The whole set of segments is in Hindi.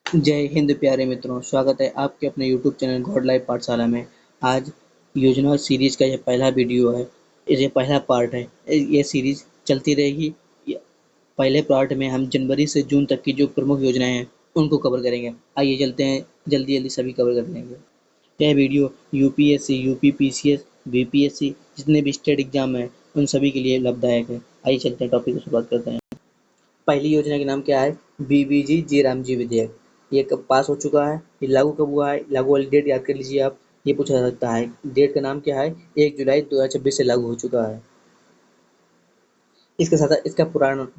जय हिंद प्यारे मित्रों, स्वागत है आपके अपने यूट्यूब चैनल गॉड लाइफ पाठशाला में। आज योजना सीरीज का यह पहला वीडियो है। ये पहला पार्ट है। ये सीरीज चलती रहेगी। ये- पहले पार्ट में हम जनवरी से जून तक की जो प्रमुख योजनाएं हैं उनको कवर करेंगे। आइए चलते हैं, जल्दी जल्दी सभी कवर कर लेंगे। यह वीडियो यूपीएससी, यूपीपीसीएस, बीपीएससी जितने भी स्टेट एग्जाम हैं उन सभी के लिए लाभदायक है। आइए चलते हैं, टॉपिक की शुरुआत करते हैं। पहली योजना का नाम क्या है? बीबीजी जी रामजी विधेयक। ये कब पास हो चुका है? ये लागू कब हुआ है? लागू वाली डेट याद कर लीजिए आप। ये पूछा जा सकता है। डेट का नाम क्या है? 1 जुलाई 2026 से लागू हो चुका है। इसके साथ साथ इसका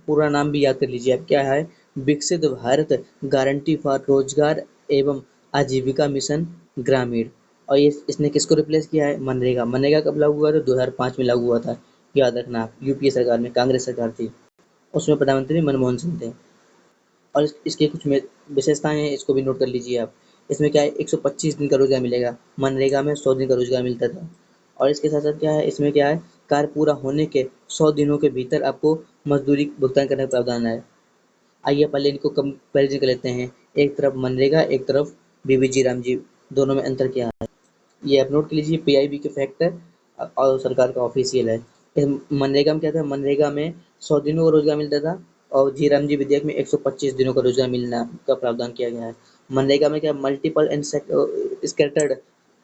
पूरा नाम भी याद कर लीजिए आप। क्या है? विकसित भारत गारंटी फॉर रोजगार एवं आजीविका मिशन ग्रामीण। और ये इसने किसको रिप्लेस किया है? मनरेगा। मनरेगा कब लागू हुआ था? 2005 में लागू हुआ था। याद रखना आप। यूपीए सरकार में, कांग्रेस सरकार थी, उसमें प्रधानमंत्री मनमोहन सिंह थे। और इसके कुछ विशेषताएं हैं, इसको भी नोट कर लीजिए आप। इसमें क्या है? 125 दिन का रोजगार मिलेगा। मनरेगा में 100 दिन का रोजगार मिलता था। और इसके साथ साथ क्या है? इसमें क्या है? कार्य पूरा होने के 100 दिनों के भीतर आपको मजदूरी भुगतान करने का प्रावधान है। आइए पहले इनको कंपेरिजन कर लेते हैं। एक तरफ मनरेगा, एक तरफ बीबीजी रामजी। दोनों में अंतर क्या है ये आप नोट कर लीजिए। पीआईबी के फैक्ट है और सरकार का ऑफिशियल है। मनरेगा में क्या था? मनरेगा में 100 दिनों का रोजगार मिलता था। और जी रामजी विधेयक में 125 दिनों का रोजगार मिलना का प्रावधान किया गया है। मनरेगा में क्या? मल्टीपल एंड स्कैटर्ड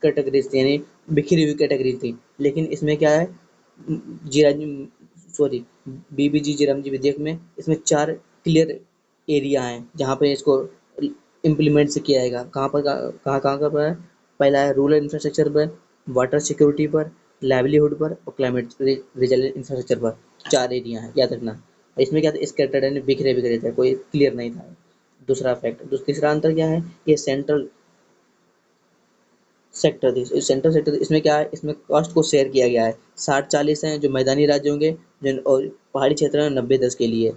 कैटेगरीज थी, यानी बिखरी हुई कैटेगरी थी। लेकिन इसमें क्या है? जी राम सॉरी बीबीजी जी रामजी विधेयक में इसमें 4 क्लियर एरिया हैं जहाँ पे इसको इम्प्लीमेंट से किया जाएगा। कहाँ पर? कहाँ कहाँ पर है? पहला है रूरल इंफ्रास्ट्रक्चर पर, वाटर सिक्योरिटी पर, लाइवलीहुड पर और क्लाइमेट रिजिलेंट इंफ्रास्ट्रक्चर पर। 4 एरिया हैं, याद रखना। और इसमें क्या था? स्कैटर्ड यानी बिखरे बिखरे थे, कोई क्लियर नहीं था। दूसरा फैक्ट। तीसरा अंतर क्या है? ये सेंट्रल सेक्टर थी। सेंट्रल सेक्टर इसमें क्या है? इसमें कॉस्ट को शेयर किया गया है। 60-40 हैं जो मैदानी राज्य होंगे, और पहाड़ी क्षेत्र में 90-10 के लिए।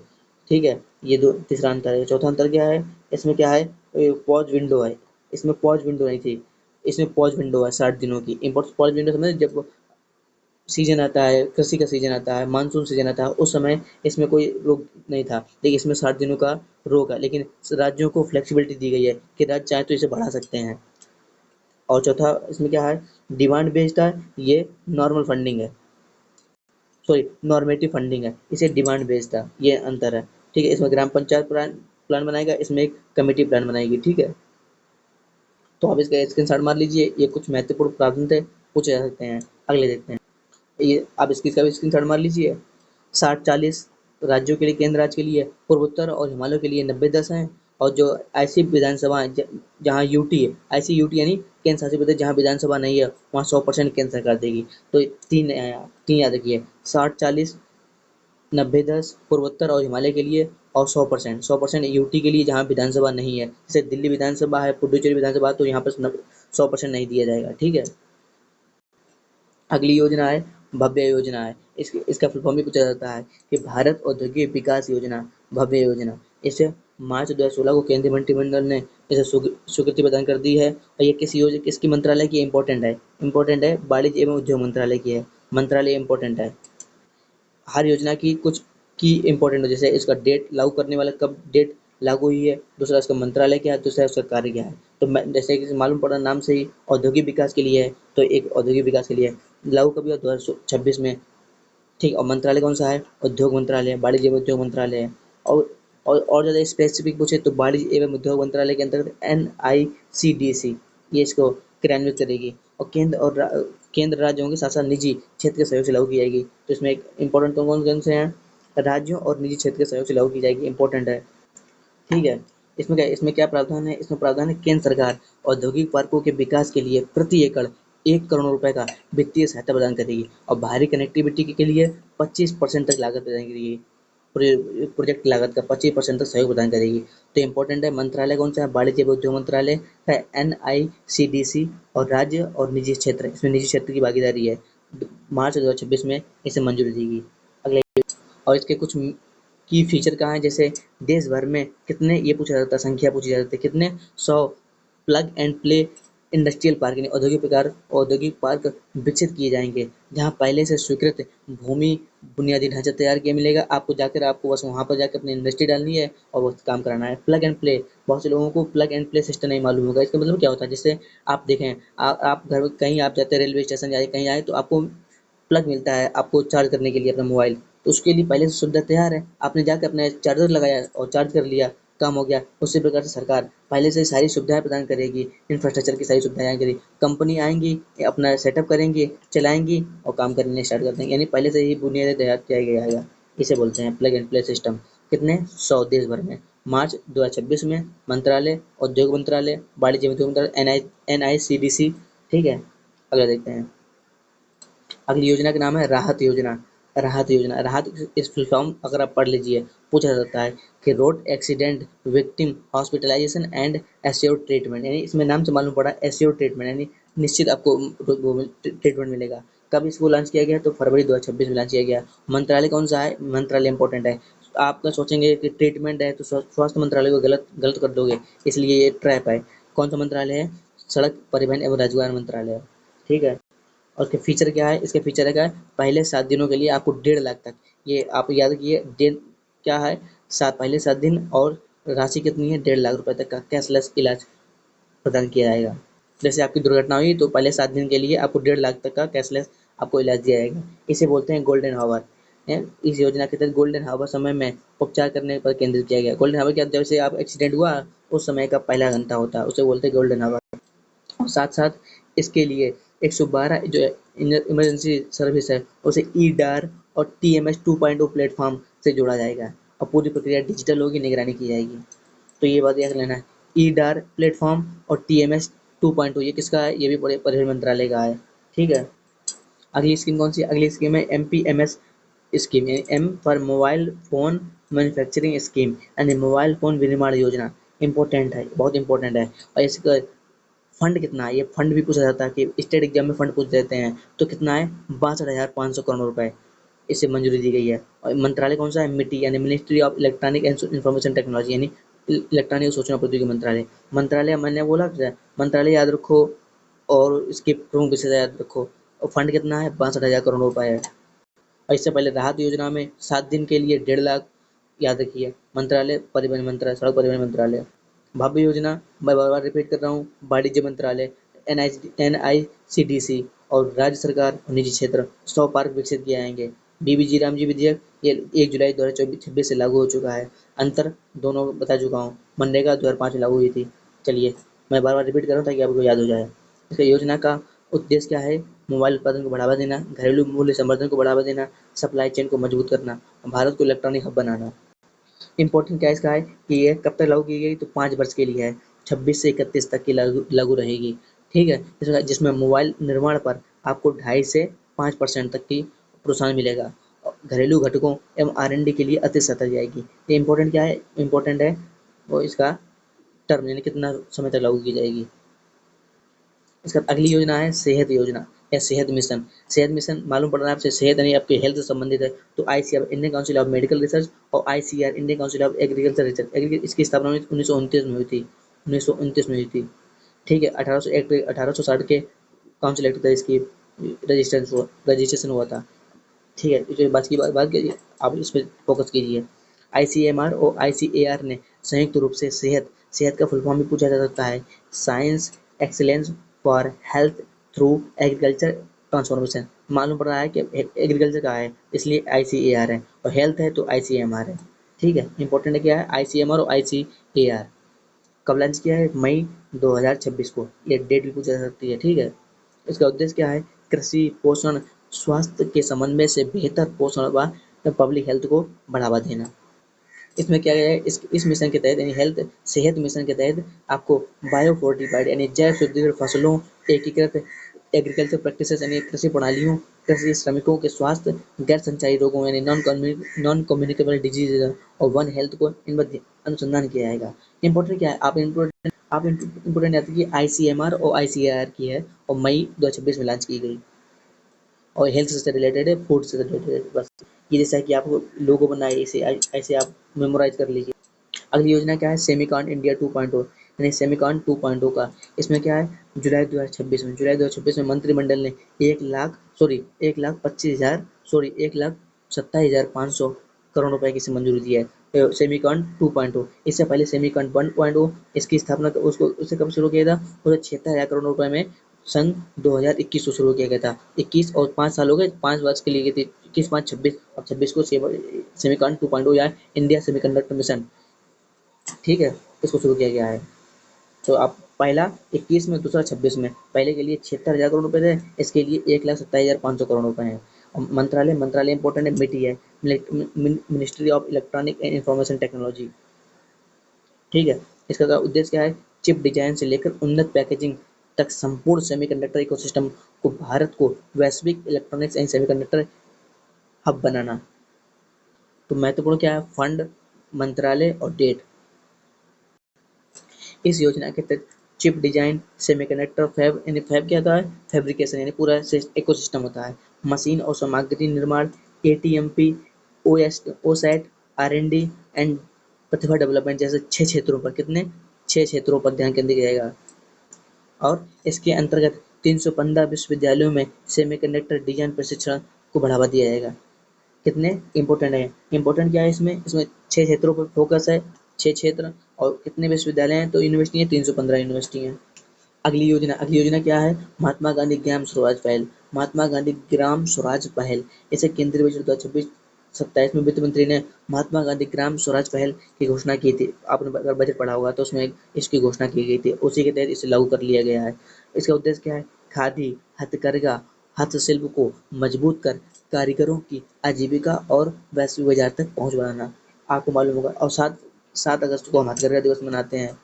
ठीक है, ये दो तीसरा अंतर है। चौथा अंतर क्या है? इसमें क्या है? पॉज विंडो है। इसमें पॉज विंडो नहीं थी, इसमें पॉज विंडो है 60 दिनों की। इम्पोर्ट पॉज विंडो समझे? जब सीजन आता है, कृषि का सीजन आता है, मानसून सीजन आता है, उस समय इसमें कोई रोक नहीं था, लेकिन इसमें 60 दिनों का रोक है। लेकिन राज्यों को फ्लेक्सिबिलिटी दी गई है कि राज्य चाहे तो इसे बढ़ा सकते हैं। और चौथा इसमें क्या है? डिमांड बेस्ड है, ये नॉर्मल फंडिंग है, सॉरी नॉर्मेटिव फंडिंग है, इसे डिमांड बेस्ड है, ये अंतर है। ठीक है, इसमें ग्राम पंचायत प्लान प्लान बनाएगा, इसमें एक कमेटी प्लान बनाएगी। ठीक है, तो आप इसका स्क्रीनशॉट मार लीजिए। ये कुछ महत्वपूर्ण प्रावधान थे, पूछे जा सकते हैं। अगले देखते हैं। ये आप इसका भी स्क्रीनशॉट मार लीजिए। 60-40 राज्यों के लिए, केंद्र राज्य के लिए, पूर्वोत्तर और हिमालय के लिए 90-10 हैं। और जो ऐसी विधानसभा जहाँ यूटी है, ऐसी यूटी यानी केंद्र शासित प्रदेश जहाँ विधानसभा नहीं है, वहाँ 100% केंद्र सरकार देगी। तो तीन तीन याद रखिए। 60-40, 90-10 पूर्वोत्तर और हिमालय के लिए, और 100% यूटी के लिए जहाँ विधानसभा नहीं है। जैसे दिल्ली विधानसभा है, पुडुचेरी विधानसभा, तो यहाँ पर 100% नहीं दिया जाएगा। ठीक है, अगली योजना है भव्य योजना है। इसका फुल फॉर्म भी पूछा जाता है कि भारत औद्योगिक विकास योजना, भव्य योजना। इसे मार्च 2016 को केंद्रीय मंत्रिमंडल ने इसे स्वीकृति प्रदान कर दी है। और ये किसकी मंत्रालय की? इंपॉर्टेंट है, वाणिज्य एवं उद्योग मंत्रालय की है। मंत्रालय इंपॉर्टेंट है। हर योजना की कुछ की इंपॉर्टेंट हो, जैसे इसका डेट लागू करने वाला कब डेट लागू हुई है, दूसरा इसका मंत्रालय क्या है, दूसरा उसका कार्य क्या है। तो जैसे कि मालूम पड़ा नाम से ही, औद्योगिक विकास के लिए है, तो एक औद्योगिक विकास के लिए है। लागू कभी हुआ? 2026 में। ठीक, और मंत्रालय कौन सा है? उद्योग मंत्रालय, वाणिज्य एवं उद्योग मंत्रालय है। और ज़्यादा स्पेसिफिक पूछे तो वाणिज्य एवं उद्योग मंत्रालय के अंतर्गत NICDC ये इसको क्रियान्वित करेगी। और केंद्र राज्य होंगे, साथ साथ निजी क्षेत्र के सहयोग से लागू की जाएगी। तो इसमें एक इंपॉर्टेंट कौन कौन से हैं? राज्यों और निजी क्षेत्र के सहयोग से लागू की जाएगी, इंपॉर्टेंट है। ठीक है, इसमें क्या प्रावधान है? इसमें प्रावधान है केंद्र सरकार औद्योगिक पार्कों के विकास के लिए प्रति एकड़ 1 करोड़ रुपए का वित्तीय सहायता प्रदान करेगी। और बाहरी कनेक्टिविटी के लिए 25% तक लागत प्रदान करेगी। प्रोजेक्ट की लागत का 25% तक सहयोग प्रदान करेगी। तो इंपॉर्टेंट है। मंत्रालय कौन सा है? वाणिज्य एवं उद्योग मंत्रालय है, NICDC। और राज्य और निजी क्षेत्र, इसमें निजी क्षेत्र की भागीदारी है। मार्च 2026 में इसे मंजूरी देगी। अगले, और इसके कुछ की फीचर कहाँ है? जैसे देश भर में कितने, ये पूछा जाता है, संख्या पूछी जाती है, कितने 100 plug and play industrial park यानी औद्योगिक पार्क विकसित किए जाएंगे, जहां पहले से स्वीकृत भूमि बुनियादी ढांचा तैयार किया मिलेगा। आपको बस वहां पर जाकर अपनी इंडस्ट्री डालनी है और वो काम कराना है। प्लग एंड प्ले, बहुत से लोगों को प्लग एंड प्ले सिस्टम नहीं मालूम होगा। इसका मतलब क्या होता है? जैसे आप देखें, आप घर कहीं आप जाते हैं, रेलवे स्टेशन जाए कहीं आए, तो आपको प्लग मिलता है आपको चार्ज करने के लिए अपना मोबाइल। तो उसके लिए पहले से सुविधा तैयार है, आपने जाकर अपना चार्जर लगाया और चार्ज कर लिया, काम हो गया। उसी प्रकार से सरकार पहले से सारी सुविधाएं प्रदान करेगी, इंफ्रास्ट्रक्चर की सारी सुविधाएं करेगी। कंपनी आएंगी, अपना सेटअप करेंगी, चलाएंगी और काम करने स्टार्ट कर देंगे, यानी पहले से ही बुनियादी तैयार किया गया है। इसे बोलते हैं प्लग एंड प्ले सिस्टम। कितने 100 देश भर में। मार्च 2026 में मंत्रालय, उद्योग मंत्रालय, वाणिज्य उद्योग मंत्रालय, NICDC। ठीक है, अगला देखते हैं। अगली योजना का नाम है राहत योजना। राहत इस फुल फॉर्म अगर आप पढ़ लीजिए, पूछा जाता है कि road accident victim hospitalization and assured treatment, यानी इसमें नाम से मालूम पड़ा एश्योर्ड ट्रीटमेंट, यानी निश्चित आपको ट्रीटमेंट मिलेगा। कब इसको लॉन्च किया गया? तो फरवरी 2026 में लॉन्च किया गया। मंत्रालय कौन सा है? मंत्रालय इंपॉर्टेंट है। आप क्या सोचेंगे कि ट्रीटमेंट है तो स्वास्थ्य मंत्रालय को गलत गलत कर दोगे, इसलिए ये ट्रैप है। कौन सा मंत्रालय है? सड़क परिवहन एवं राजमार्ग मंत्रालय। ठीक है। और उसके फीचर क्या है? इसके फीचर क्या है? पहले 7 दिनों के लिए आपको 1.5 लाख तक, ये आप याद रखिए, क्या है, पहले 7 दिन, और राशि कितनी है? 1.5 लाख रुपए तक का कैशलेस इलाज प्रदान किया जाएगा। जैसे आपकी दुर्घटना हुई तो पहले 7 दिन के लिए आपको 1.5 लाख तक का कैशलेस आपको इलाज दिया जाएगा। इसे बोलते हैं गोल्डन हावर। इस योजना के तहत गोल्डन हावर समय में उपचार करने पर केंद्रित किया गया। गोल्डन हावर क्या? जैसे आप एक्सीडेंट हुआ उस समय का पहला घंटा होता है, उसे बोलते हैं गोल्डन हावर। और साथ साथ इसके लिए 112 जो इमरजेंसी सर्विस है उसे ई-डार और TMS 2.0 प्लेटफॉर्म से जोड़ा जाएगा और पूरी प्रक्रिया डिजिटल होगी, निगरानी की जाएगी। तो ये बात याद लेना है। ई-डार प्लेटफॉर्म और TMS 2.0 ये किसका है? ये भी परिवहन मंत्रालय का है। ठीक है। अगली स्कीम कौन सी? अगली स्कीम है MPMS स्कीम, यानी M for mobile phone manufacturing scheme, यानी मोबाइल फोन विनिर्माण योजना। इंपॉर्टेंट है, बहुत इंपॉर्टेंट है। और इसका फंड कितना है? ये फंड भी पूछा जाता है कि स्टेट एग्जाम में फंड पूछ देते हैं, तो कितना है? 62,500 करोड़ रुपए इसे मंजूरी दी गई है। और मंत्रालय कौन सा है? मिटी, यानी ministry of electronic and information technology, यानी इलेक्ट्रॉनिक और सूचना प्रौद्योगिकी मंत्रालय। मंत्रालय मैंने बोला मंत्रालय याद रखो और इसके प्रमुख विषय याद रखो। और फंड कितना है? 62,000 करोड़ रुपए है। और इससे पहले राहत योजना में 7 दिन के लिए 1.5 लाख, याद रखिए। मंत्रालय परिवहन मंत्रालय, सड़क परिवहन मंत्रालय। भव्य योजना, मैं बार बार रिपीट कर रहा हूँ, वाणिज्य मंत्रालय, NICDC और राज्य सरकार और निजी क्षेत्र 100 पार्क विकसित किए जाएंगे। BBG रामजी विधेयक ये 1 जुलाई 2026 से लागू हो चुका है। अंतर दोनों बता चुका हूँ। मनरेगा 2005 में लागू हुई थी। चलिए, मैं बार बार रिपीट कर रहा हूँ ताकि आपको याद हो जाए। इस योजना का उद्देश्य क्या है? मोबाइल उत्पादन को बढ़ावा देना, घरेलू मूल्य संवर्धन को बढ़ावा देना, सप्लाई चेन को मजबूत करना, भारत को इलेक्ट्रॉनिक हब बनाना। इम्पोर्टेंट क्या इसका है कि ये कब तक लागू की गई? तो 5 वर्ष के लिए है, 26 से 31 तक की लागू रहेगी। ठीक है। जिसमें मोबाइल निर्माण पर आपको 2.5 से 5% तक की प्रोत्साहन मिलेगा। घरेलू घटकों एवं R&D के लिए अति सहायता जाएगी। ये इम्पोर्टेंट क्या है? इम्पोर्टेंट है वो इसका टर्म, यानी कितना समय तक लागू की जाएगी। इसका अगली योजना है सेहत योजना या सेहत मिशन। सेहत मिशन मालूम पड़ रहा है आपसे, सेहत यानी आपके हेल्थ से संबंधित है, तो ICR Indian council of medical research और ICR Indian council of agriculture research, इसकी स्थापना 1929 में हुई थी। 1929 में हुई थी। ठीक है। 1860 के काउंसिल एक्ट इसकी रजिस्ट्रेशन हुआ था। ठीक है। इस बात कीजिए, आप इस पर फोकस कीजिए। ICMR और ICAR ने संयुक्त रूप से सेहत सेहत का फुल फॉर्म भी पूछा जा सकता है, science excellence for health through agriculture transformation. मालूम पड़ रहा है कि एग्रीकल्चर का है इसलिए ICAR है, और हेल्थ है तो ICMR है। ठीक है। इंपॉर्टेंट है क्या है? ICMR और ICAR। कब लॉन्च किया है? मई 2026 को। ये डेट भी पूछा जा सकती है। ठीक है। इसका उद्देश्य क्या है? कृषि, पोषण, स्वास्थ्य के समन्वय से बेहतर पोषण व पब्लिक हेल्थ को बढ़ावा देना। इसमें क्या है? इस मिशन के तहत, यानी हेल्थ सेहत मिशन के तहत, आपको बायो फोर्टिफाइड यानी जैव शुद्धिकृत फसलों, एकीकृत एग्रीकल्चर प्रैक्टिसेस यानी कृषि प्रणालियों, कृषि श्रमिकों के स्वास्थ्य, गैर संचारी रोगों यानी नॉन कम्युनिकेबल डिजीज और वन हेल्थ को इन पर अनुसंधान किया जाएगा। इंपॉर्टेंट क्या है? आप इंपॉर्टेंट याद रखिए, ICMR और ICAR की है और मई 2026 में लॉन्च की गई, और हेल्थ से रिलेटेड है, फूड से रिलेटेड है। बस ये जैसा कि आपको लोगो बनाए, इसे ऐसे आप मेमोराइज कर लीजिए। अगली योजना क्या है? Semicon India 2.0। यानी सेमिकॉन 2.0 का। इसमें क्या है, जुलाई 2026 में मंत्रिमंडल ने 1,27,500 करोड़ रुपए की मंजूरी दी है सेमिकॉन 2.0। इससे पहले सेमिकॉन 1.0 इसकी स्थापना उसको उसे कब शुरू किया था, उसे 76,000 करोड़ रुपए में सन 2021 को शुरू किया गया था। 21 और 5 साल हो गए, 5 वर्ष के लिए गई थी, 21, 5, 26 और 26 को सेमिकॉन 2.0 या इंडिया सेमीकंडक्टर मिशन, ठीक है, इसको शुरू किया गया है। तो आप पहला 21 में, दूसरा 26 में, पहले के लिए 76,000 करोड़ रुपए थे, इसके लिए 1,27,500 करोड़ रुपए हैं। मंत्रालय इंपॉर्टेंट है, मिटी है, ministry of electronic and information technology, ठीक है। इसका उद्देश्य क्या है, चिप डिजाइन से लेकर उन्नत पैकेजिंग तक संपूर्ण सेमीकंडक्टर इकोसिस्टम को भारत को वैश्विक इलेक्ट्रॉनिक्स एंड सेमीकंडक्टर हब बनाना। तो महत्वपूर्ण क्या है, फंड, मंत्रालय और डेट। इस योजना के तहत चिप डिजाइन, सेमीकंडक्टर फैब, यानी फैब क्या होता है, फैब्रिकेशन यानी पूरा इकोसिस्टम होता है, मशीन और सामग्री निर्माण, एटीएमपी, ओसैट, आर&डी एंड प्रतिभा डेवलपमेंट जैसे 6 क्षेत्रों पर, कितने 6 क्षेत्रों पर ध्यान केंद्रित किया जाएगा। और इसके अंतर्गत 315 विश्वविद्यालयों में सेमीकंडक्टर डिजाइन प्रशिक्षण को बढ़ावा दिया जाएगा। कितने इंपॉर्टेंट है, इंपॉर्टेंट क्या है इसमें 6 क्षेत्रों पर फोकस है, 6 क्षेत्र, और कितने विश्वविद्यालय हैं, तो यूनिवर्सिटी है 315 यूनिवर्सिटी हैं। अगली योजना क्या है, महात्मा गांधी ग्राम स्वराज पहल। महात्मा गांधी ग्राम स्वराज पहल, इसे केंद्रीय बजट 2026-27 में वित्त मंत्री ने महात्मा गांधी ग्राम स्वराज पहल की घोषणा की थी। आपने अगर बजट पढ़ा होगा तो उसमें इसकी घोषणा की गई थी, उसी के तहत इसे लागू कर लिया गया है। इसका उद्देश्य क्या है, खादी, हथकरघा, हस्तशिल्प को मजबूत कर कारीगरों की आजीविका और वैश्विक बाजार तक पहुंच बनाना। आपको मालूम होगा, और 7 अगस्त को हम हथकरघा दिवस मनाते हैं,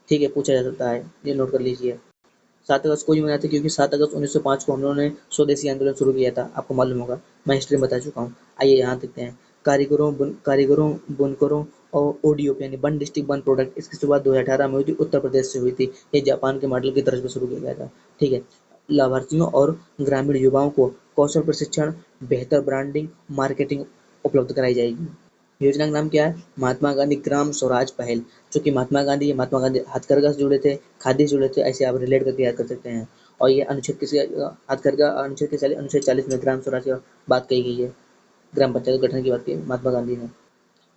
ठीक है, पूछा जा सकता है, ये नोट कर लीजिए। 7 अगस्त को ही मनाते हैं क्योंकि 7 अगस्त 1905 को हम लोगों ने स्वदेशी आंदोलन शुरू किया था, आपको मालूम होगा, मैं हिस्ट्री में बता चुका हूँ। आइए यहाँ देखते हैं, कारीगरों, बुनकरों और ओडीओपी यानी वन डिस्ट्रिक्ट वन प्रोडक्ट, इसकी शुरुआत 2018 में हुई थी, उत्तर प्रदेश से हुई थी। ये जापान के मॉडल की तरफ से शुरू किया गया था, ठीक है। लाभार्थियों और ग्रामीण युवाओं को कौशल प्रशिक्षण, बेहतर ब्रांडिंग, मार्केटिंग उपलब्ध कराई जाएगी। योजना का नाम क्या है, महात्मा गांधी ग्राम स्वराज पहल। चूंकि महात्मा गांधी हथकरघा से जुड़े थे, खादी से जुड़े थे, ऐसे आप रिलेट करके याद कर सकते हैं। और ये अनुच्छेद किसी हथकरघा अनुच्छेद के अनुच्छेद 40 में ग्राम स्वराज की बात कही गई है, ग्राम पंचायत गठन की बात की महात्मा गांधी ने।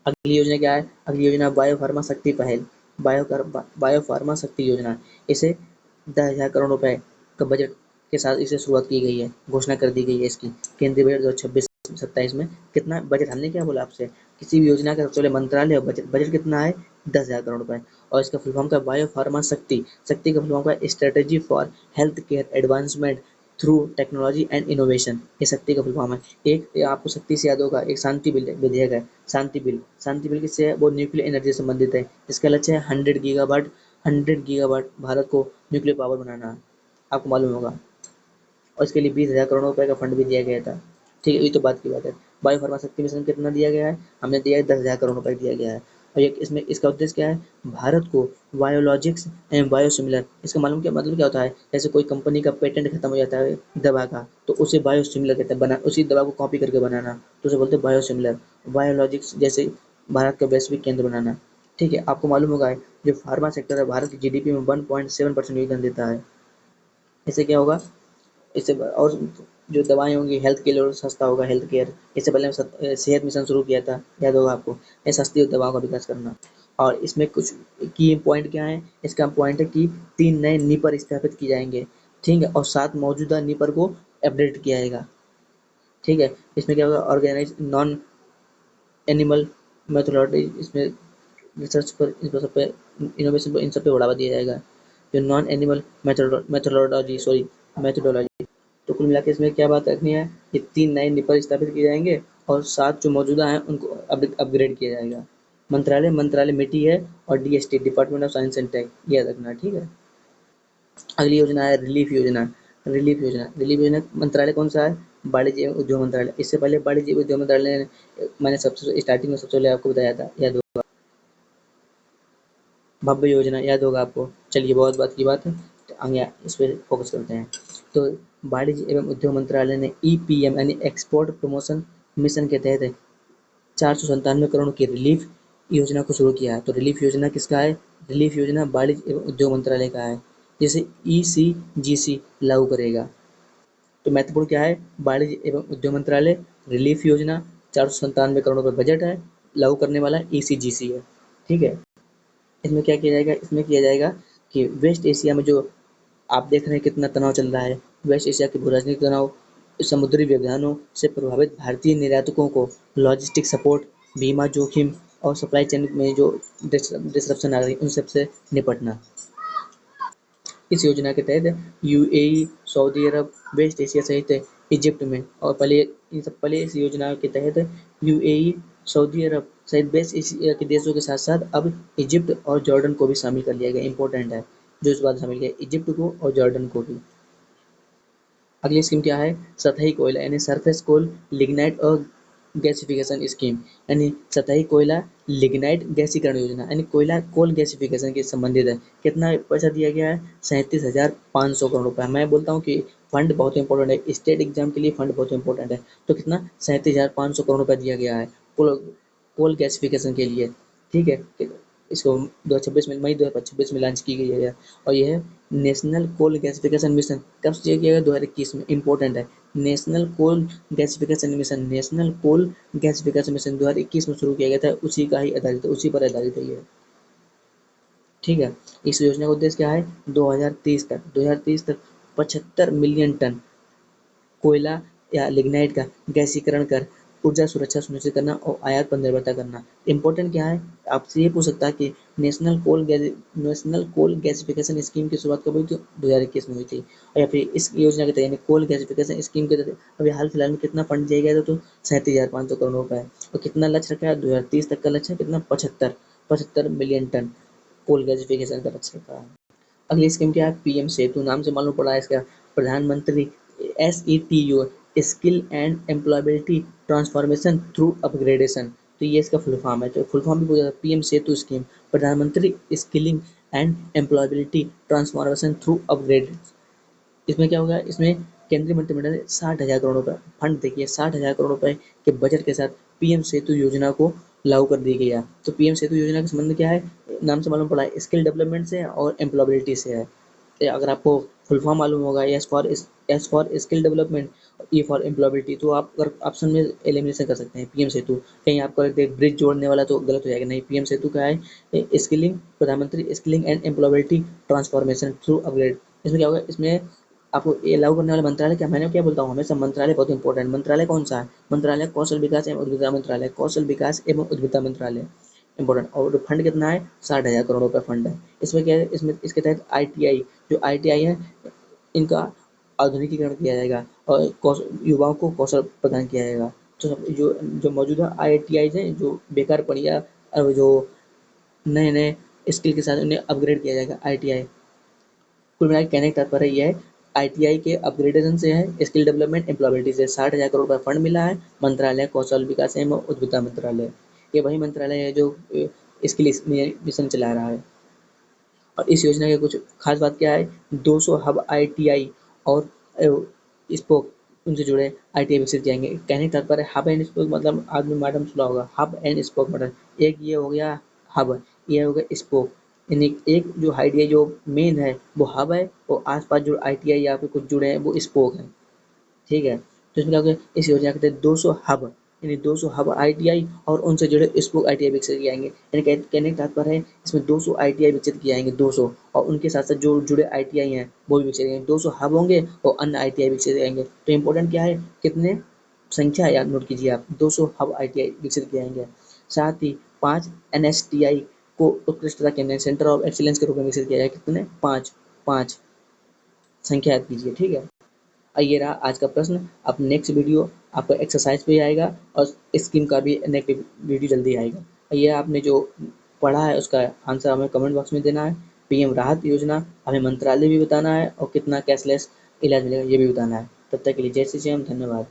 अगली योजना क्या है, अगली योजना बायो फार्मा शक्ति पहल। बायो फार्मा शक्ति योजना, इसे 10,000 करोड़ रुपए का बजट के साथ इसे शुरुआत की गई है, घोषणा कर दी गई है इसकी केंद्रीय बजट 2026-27 में। कितना बजट, हमने क्या बोला आपसे, किसी भी योजना का सबसे पहले मंत्रालय और बजट कितना है, 10,000 करोड़ रुपए। और इसका फुल फॉर्म का बायो फार्मा शक्ति का फुल फॉर्म का strategy for health care advancement through technology and innovation, ये शक्ति का फुल फॉर्म है। एक आपको शक्ति से याद होगा, एक शांति बिल विधेयक है, शांति बिल किससे है, वो न्यूक्लियर एनर्जी से संबंधित है। इसका लक्ष्य है 100 गीगावाट भारत को न्यूक्लियर पावर बनाना, आपको मालूम होगा। और इसके लिए 20,000 करोड़ रुपए का फंड भी दिया गया था, ठीक है, ये तो बात की बात है। बायो फार्मा शक्ति मिशन कितना दिया गया है, हमने दिया है 10,000 करोड़ रुपए दिया गया है। और ये इसमें इसका उद्देश्य क्या है, भारत को बायोलॉजिक्स एंड बायोसिमिलर, इसका मालूम क्या मतलब क्या होता है, जैसे कोई कंपनी का पेटेंट खत्म हो जाता है दवा का, तो उसे बायोसिमिलर कहते हैं, बना उसी दवा को कॉपी करके बनाना, तो उसे बोलते हैं बायोसिमिलर। बायोलॉजिक्स जैसे भारत का वैश्विक केंद्र बनाना, ठीक है। आपको मालूम होगा जो फार्मा सेक्टर है भारत की जीडीपी में 1.7% योगदान देता है। इससे क्या होगा, इससे और जो दवाएं होंगी हेल्थ के लिए सस्ता होगा, हेल्थ केयर। इससे पहले सेहत मिशन शुरू किया था, याद होगा आपको, ये सस्ती दवाओं का विकास करना। और इसमें कुछ की पॉइंट क्या है, इसका पॉइंट है कि 3 नए निपर स्थापित किए जाएंगे, ठीक है, और 7 मौजूदा निपर को अपडेट किया जाएगा, ठीक है। इसमें क्या होगा, ऑर्गेनाइज नॉन एनिमल मेथोडोलॉजी, इसमें रिसर्च पर, इन सब पे, इनोवेशन पर, इन सब पे बढ़ावा दिया जाएगा। जो नॉन एनिमल मेथोडोलॉजी, तो कुल मिला के इसमें क्या बात रखनी है, ये 3 नए निपर स्थापित किए जाएंगे और 7 जो मौजूदा हैं उनको अपग्रेड किया जाएगा। मंत्रालय मिट्टी है, और DST department of science and tech, याद रखना, ठीक है। अगली योजना है रिलीफ योजना मंत्रालय कौन सा है, वाणिज्य एवं उद्योग मंत्रालय। इससे पहले वाणिज्य एवं उद्योग मंत्रालय ने, मैंने सबसे स्टार्टिंग में सबसे पहले आपको बताया था, याद होगा, भव्य योजना, याद होगा आपको। चलिए बहुत बात की बात है, तो आगे इस पर फोकस करते हैं। तो वाणिज्य एवं उद्योग मंत्रालय ने ईपीएम यानी एक्सपोर्ट प्रमोशन मिशन के तहत 497 करोड़ की रिलीफ योजना को शुरू किया है। तो रिलीफ योजना किसका है? रिलीफ योजना वाणिज्य एवं उद्योग मंत्रालय का है, जिसे ईसीजीसी लागू करेगा। तो महत्वपूर्ण क्या है? वाणिज्य एवं उद्योग मंत्रालय, रिलीफ योजना, 497 करोड़ रुपए बजट है, लागू करने वाला ईसीजीसी है। ठीक है। इसमें क्या किया जाएगा? इसमें किया जाएगा कि वेस्ट एशिया में जो आप देख रहे हैं कितना तनाव चल रहा है, वेस्ट एशिया के भू-राजनीतिक तनाव, समुद्री व्यवधानों से प्रभावित भारतीय निर्यातकों को लॉजिस्टिक सपोर्ट, बीमा जोखिम और सप्लाई चेन में जो डिसरप्शन आ रही है उन सबसे निपटना। इस योजना के तहत यूएई, सऊदी अरब, वेस्ट एशिया सहित इजिप्ट में और पहले इस योजना के तहत यूएई, सऊदी अरब सहित वेस्ट एशिया के देशों के साथ साथ अब इजिप्ट और जॉर्डन को भी शामिल कर लिया गया। इंपॉर्टेंट है जो इस बात शामिल किया, इजिप्ट को और जॉर्डन को भी। अगली स्कीम क्या है? सतही कोयला यानी सरफेस कोल लिग्नाइट और गैसिफिकेशन स्कीम, यानी सतही कोयला लिग्नाइट गैसीकरण योजना, यानी कोयला कोल गैसिफिकेशन के संबंधित है। कितना पैसा दिया गया है? 37,500 करोड़ रुपए। मैं बोलता हूँ कि फंड बहुत इंपॉर्टेंट है, स्टेट एग्जाम के लिए फंड बहुत इंपॉर्टेंट है। तो कितना? 37,500 करोड़ रुपए दिया गया है कोल कोल गैसिफिकेशन के लिए। ठीक है। इसको 2026 में, मई 2026 में लॉन्च की गई है और यह है नेशनल कोल गैसिफिकेशन मिशन। कब से किया गया? 2021 में। इंपॉर्टेंट है, national coal gasification mission, national coal gasification mission 2021 में शुरू किया गया था। उसी का ही आधारित है, उसी पर आधारित है ये। ठीक है। इस योजना का उद्देश्य क्या है? 2030 तक 75 मिलियन टन कोयला या लिग्नाइट का गैसीकरण कर ऊर्जा सुरक्षा सुनिश्चित करना और आयात पर निर्भरता करना। इंपॉर्टेंट क्या है? आपसे ये पूछ सकता है कि नेशनल कोल गैसिफिकेशन स्कीम की शुरुआत कब हुई थी? 2021 में हुई थी। और या फिर इस योजना के तहत यानी कोल गैसिफिकेशन स्कीम के तहत अभी हाल फिलहाल में कितना फंड दिया गया था? तो 37,500 करोड़ रुपए। और कितना लक्ष्य रखा है? 2030 तक का लक्ष्य है कितना? 75 मिलियन टन कोल गैसिफिकेशन का लक्ष्य रखा है। अगली स्कीम क्या है? पीएम सेतु। नाम से मालूम पड़ा है इसका, प्रधानमंत्री SETU, skill and employability transformation through upgradation. तो ये इसका फुल फॉर्म है। तो फुल फॉर्म भी पूछा था, पीएम सेतु स्कीम, प्रधानमंत्री skilling and employability transformation through upgrade. इसमें क्या होगा? इसमें केंद्रीय मंत्रिमंडल ने 60,000 करोड़ रुपए फंड, देखिए 60,000 करोड़ रुपए के बजट के साथ पीएम सेतु योजना को लागू कर दी गई है। तो पीएम सेतु योजना का संबंध क्या है? नाम से मालूम पड़ा है, स्किल डेवलपमेंट से और एम्प्लॉयबिलिटी से है। अगर आपको फुल फॉर्म मालूम होगा, S for skill development, E for employability, तो आप अगर ऑप्शन में एलिमिनेशन कर सकते हैं पीएम सेतु। कहीं आपको लगता है ब्रिज जोड़ने वाला तो गलत हो जाएगा, नहीं, पीएम सेतु का है स्किलिंग, प्रधानमंत्री skilling and employability transformation through upgrade. इसमें क्या होगा? इसमें आपको ये लागू करने वाला मंत्रालय क्या, मैंने क्या बोलता हूँ हमेशा, मंत्रालय बहुत इंपॉर्टेंट। मंत्रालय कौन सा है? मंत्रालय कौशल विकास एवं उद्यमिता मंत्रालय, कौशल विकास एवं उद्यमिता मंत्रालय, इंपॉर्टेंट। और फंड कितना है? 60,000 करोड़ रुपए फंड है। इसमें क्या है? इसमें इसके तहत ITI, जो ITI है इनका आधुनिकीकरण किया जाएगा और युवाओं को कौशल प्रदान किया जाएगा। तो जो जो मौजूदा ITI हैं जो बेकार पड़ी है, अब जो नए नए स्किल के साथ उन्हें अपग्रेड किया जाएगा ITI। कुल मिला के कहने का तात्पर्य यह है, ITI के अपग्रेडेशन से है, स्किल डेवलपमेंट एम्प्लॉयबिलिटी से 60,000 करोड़ रुपए फंड मिला है। मंत्रालय कौशल विकास एवं उद्यमिता मंत्रालय, ये वही मंत्रालय है जो स्किल मिशन चला रहा है। और इस योजना के कुछ खास बात क्या है? 200 हब ITI और स्पोक उनसे जुड़े ITI विकसित किए जाएंगे। कहने का तात्पर्य हब एंड स्पोक मतलब आदमी मैडम सुना होगा, हब एंड स्पोक मॉडल। एक ये हो गया हब, ये हो गया स्पोक, यानी एक जो ITI जो मेन है वो हब है और आसपास जो ITI या फिर कुछ जुड़े हैं वो स्पोक है। ठीक है। तो इसमें क्या होगा? इस योजना के तहत 200 हब, यानी 200 हब ITI और उनसे जुड़े स्पोक ITI विकसित किए जाएंगे। यानी कहने का तात्पर्य है इसमें 200 ITI विकसित किए जाएंगे, 200, और उनके साथ साथ जो जुड़े ITI हैं वो भी विकसित किए जाएंगे। 200 हब होंगे और अन्य ITI विकसित किए जाएंगे। तो इंपॉर्टेंट क्या है? कितने संख्या याद नोट कीजिए आप, 200 हब ITI विकसित किए जाएंगे। साथ ही 5 NSTI को उत्कृष्टता केंद्र, सेंटर ऑफ एक्सीलेंस के रूप में विकसित किया जाएगा। कितने? 5, 5 संख्या याद कीजिए। ठीक है। ये रहा आज का प्रश्न। अब नेक्स्ट वीडियो आपको एक्सरसाइज पे आएगा और स्कीम का भी नेक्स्ट वीडियो जल्दी आएगा। ये आपने जो पढ़ा है उसका आंसर हमें कमेंट बॉक्स में देना है। पीएम राहत योजना हमें मंत्रालय भी बताना है और कितना कैशलेस इलाज मिलेगा ये भी बताना है। तब तक के लिए जय श्री राम, धन्यवाद।